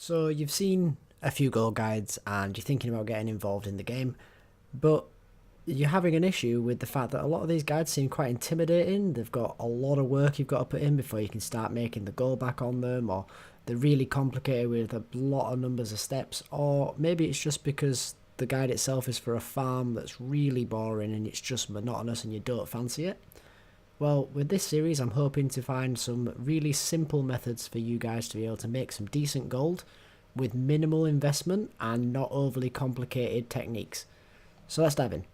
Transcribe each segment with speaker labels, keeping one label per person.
Speaker 1: So you've seen a few gold guides and you're thinking about getting involved in the game, but you're having an issue with the fact that a lot of these guides seem quite intimidating. They've got a lot of work you've got to put in before you can start making the gold back on them, or they're really complicated with a lot of numbers of steps, or maybe it's just because the guide itself is for a farm that's really boring and it's just monotonous and you don't fancy it. Well, with this series I'm hoping to find some really simple methods for you guys to be able to make some decent gold with minimal investment and not overly complicated techniques. So let's dive in.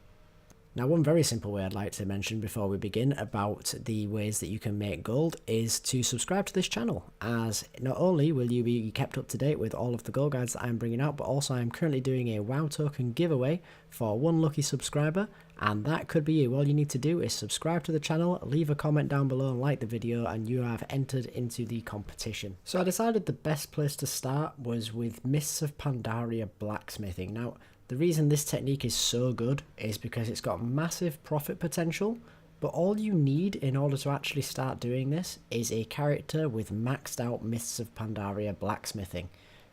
Speaker 1: Now, one very simple way I'd like to mention before we begin about the ways that you can make gold is to subscribe to this channel, as not only will you be kept up to date with all of the gold guides that I'm bringing out, but also I'm currently doing a WoW token giveaway for one lucky subscriber, and that could be you. All you need to do is subscribe to the channel, leave a comment down below and like the video, and you have entered into the competition. So I decided the best place to start was with Mists of Pandaria Blacksmithing. Now, the reason this technique is so good is because it's got massive profit potential, but all you need in order to actually start doing this is a character with maxed out Mists of Pandaria Blacksmithing.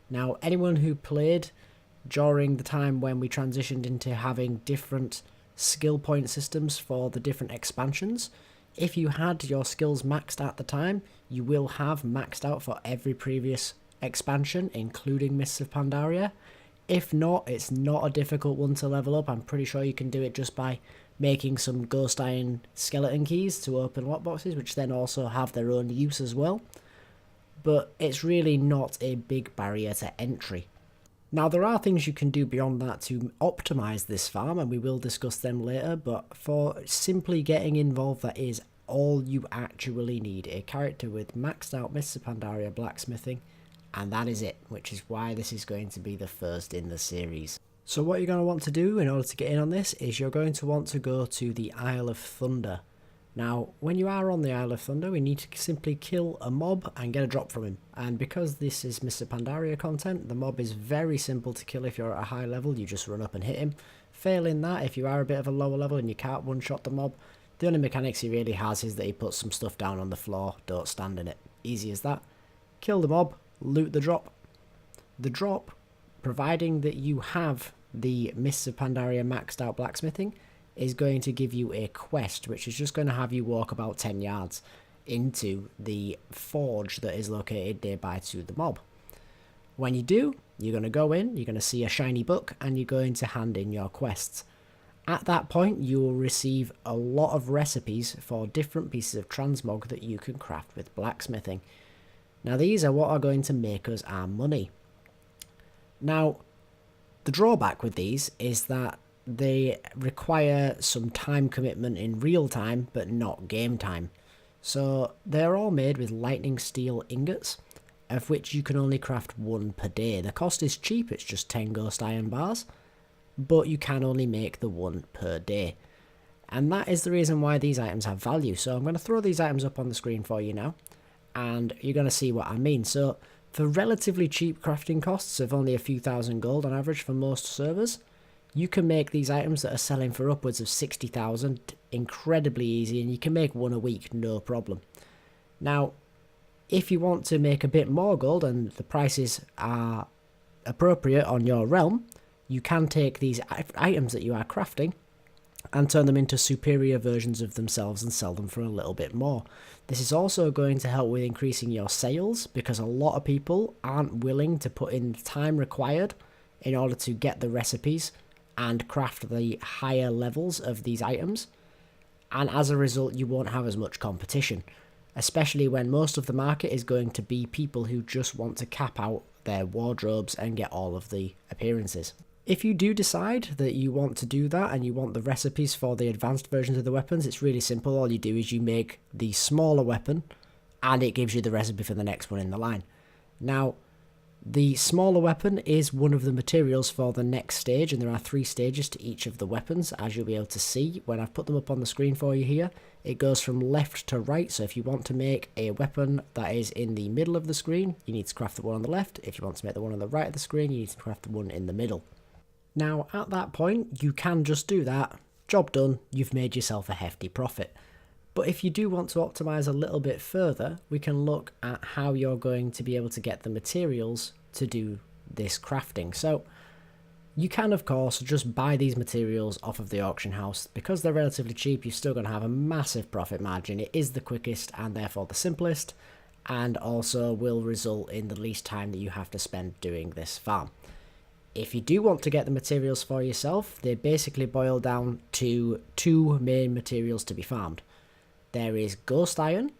Speaker 1: Now, anyone who played during the time when we transitioned into having different skill point systems for the different expansions, if you had your skills maxed at the time, you will have maxed out for every previous expansion, including Mists of Pandaria. If not, it's not a difficult one to level up. I'm pretty sure you can do it just by making some ghost iron skeleton keys to open lockboxes, which then also have their own use as well. But it's really not a big barrier to entry. Now, there are things you can do beyond that to optimize this farm, and we will discuss them later, but for simply getting involved, that is all you actually need. A character with maxed out Mists of Pandaria Blacksmithing, and that is it, which is why this is going to be the first in the series. So what you're going to want to do in order to get in on this is you're going to want to go to the Isle of Thunder. Now, when you are on the Isle of Thunder, we need to simply kill a mob and get a drop from him. And because this is Mr. Pandaria content, the mob is very simple to kill if you're at a high level. You just run up and hit him. Failing that, if you are a bit of a lower level and you can't one-shot the mob, the only mechanics he really has is that he puts some stuff down on the floor. Don't stand in it. Easy as that. Kill the mob. Loot the drop. The drop, providing that you have the Mists of Pandaria maxed out blacksmithing, is going to give you a quest, which is just going to have you walk about 10 yards into the forge that is located nearby to the mob. When you do, you're going to go in, you're going to see a shiny book, and you're going to hand in your quests. At that point, you will receive a lot of recipes for different pieces of transmog that you can craft with blacksmithing. Now, these are what are going to make us our money. Now, the drawback with these is that they require some time commitment in real time, but not game time. So they're all made with lightning steel ingots, of which you can only craft one per day. The cost is cheap, it's just 10 ghost iron bars, but you can only make the one per day. And that is the reason why these items have value. So I'm going to throw these items up on the screen for you now, and you're going to see what I mean. So for relatively cheap crafting costs of only a few thousand gold on average for most servers, you can make these items that are selling for upwards of 60,000 incredibly easy, and you can make one a week, no problem. Now, if you want to make a bit more gold and the prices are appropriate on your realm, you can take these items that you are crafting and turn them into superior versions of themselves and sell them for a little bit more. This is also going to help with increasing your sales, because a lot of people aren't willing to put in the time required in order to get the recipes and craft the higher levels of these items, and as a result you won't have as much competition, especially when most of the market is going to be people who just want to cap out their wardrobes and get all of the appearances. If you do decide that you want to do that and you want the recipes for the advanced versions of the weapons, it's really simple. All you do is you make the smaller weapon and it gives you the recipe for the next one in the line. Now, the smaller weapon is one of the materials for the next stage, and there are 3 stages to each of the weapons, as you'll be able to see when I've put them up on the screen for you here. It goes from left to right, so if you want to make a weapon that is in the middle of the screen, you need to craft the one on the left. If you want to make the one on the right of the screen, you need to craft the one in the middle. Now, at that point, you can just do that. Job done, you've made yourself a hefty profit. But if you do want to optimize a little bit further, we can look at how you're going to be able to get the materials to do this crafting. So you can, of course, just buy these materials off of the auction house. Because they're relatively cheap, you're still going to have a massive profit margin. It is the quickest and therefore the simplest, and also will result in the least time that you have to spend doing this farm. If you do want to get the materials for yourself, they basically boil down to two main materials to be farmed. There is Ghost Iron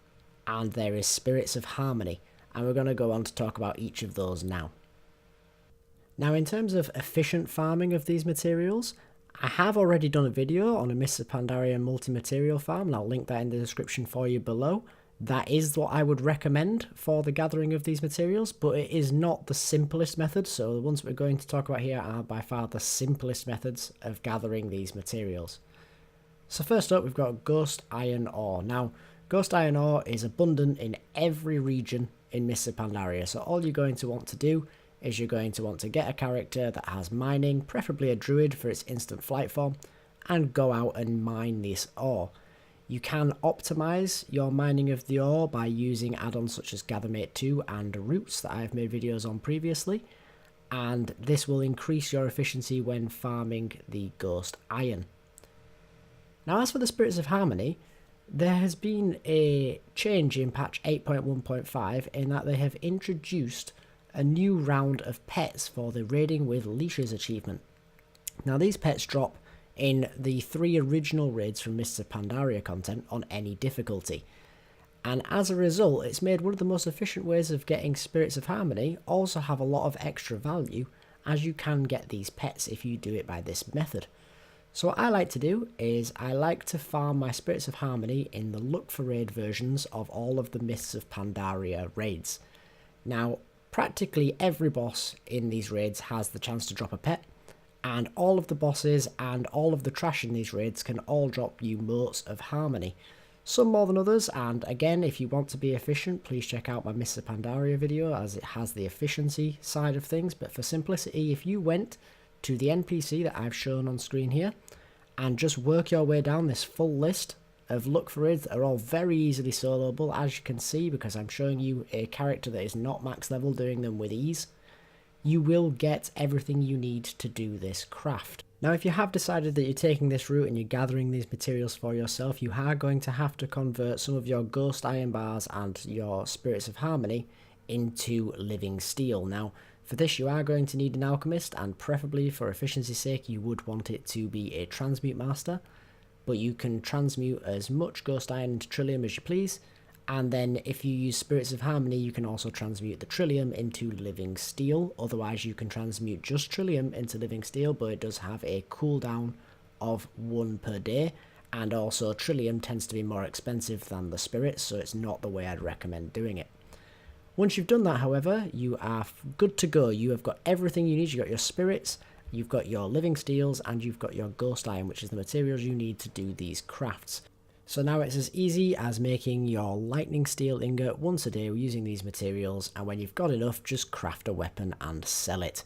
Speaker 1: and there is Spirits of Harmony, and we're going to go on to talk about each of those now. Now, in terms of efficient farming of these materials, I have already done a video on a Mr. Pandaria multi-material farm, and I'll link that in the description for you below. That is what I would recommend for the gathering of these materials, but it is not the simplest method, so the ones we're going to talk about here are by far the simplest methods of gathering these materials. So first up, we've got Ghost Iron Ore. Now, Ghost Iron Ore is abundant in every region in Mr. Pandaria, so all you're going to want to do is you're going to want to get a character that has mining, preferably a druid for its instant flight form, and go out and mine this ore. You can optimize your mining of the ore by using add-ons such as Gathermate 2 and Roots that I've made videos on previously, and this will increase your efficiency when farming the Ghost Iron. Now, as for the Spirits of Harmony, there has been a change in patch 8.1.5 in that they have introduced a new round of pets for the Raiding with Leashes achievement. Now, these pets drop in the 3 original raids from Mr. Pandaria content on any difficulty, and as a result it's made one of the most efficient ways of getting Spirits of Harmony also have a lot of extra value, as you can get these pets if you do it by this method. So what I like to do is I like to farm my Spirits of Harmony in the Look for Raid versions of all of the Mists of Pandaria raids. Now, practically every boss in these raids has the chance to drop a pet, and all of the bosses and all of the trash in these raids can all drop you Motes of Harmony. Some more than others, and again, if you want to be efficient, please check out my Mr. Pandaria video as it has the efficiency side of things, but for simplicity, if you went to the NPC that I've shown on screen here and just work your way down this full list of Look for Raids that are all very easily soloable, as you can see, because I'm showing you a character that is not max level doing them with ease, you will get everything you need to do this craft. Now, if you have decided that you're taking this route and you're gathering these materials for yourself, you are going to have to convert some of your Ghost Iron bars and your Spirits of Harmony into living steel. Now, for this you are going to need an alchemist, and preferably for efficiency's sake you would want it to be a transmute master, but you can transmute as much Ghost Iron into Trillium as you please, and then if you use Spirits of Harmony you can also transmute the Trillium into living steel. Otherwise you can transmute just Trillium into living steel, but it does have a cooldown of 1 per day, and also Trillium tends to be more expensive than the Spirits, so it's not the way I'd recommend doing it. Once you've done that, however, you are good to go. You have got everything you need. You've got your Spirits, you've got your living steels, and you've got your Ghost Iron, which is the materials you need to do these crafts. So now it's as easy as making your lightning steel ingot once a day using these materials, and when you've got enough, just craft a weapon and sell it.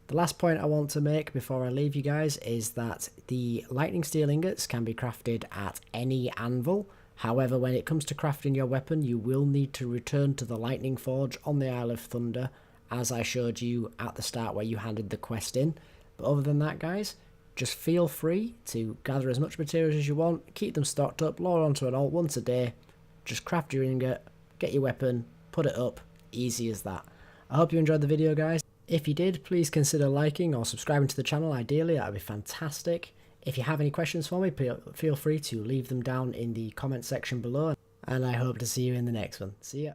Speaker 1: The last point I want to make before I leave you guys is that the lightning steel ingots can be crafted at any anvil. However, when it comes to crafting your weapon, you will need to return to the Lightning Forge on the Isle of Thunder, as I showed you at the start where you handed the quest in. But other than that, guys, just feel free to gather as much materials as you want, keep them stocked up, load onto an alt once a day, just craft your ingot, get your weapon, put it up, easy as that. I hope you enjoyed the video, guys. If you did, please consider liking or subscribing to the channel, ideally, that would be fantastic. If you have any questions for me, feel free to leave them down in the comment section below, and I hope to see you in the next one. See ya.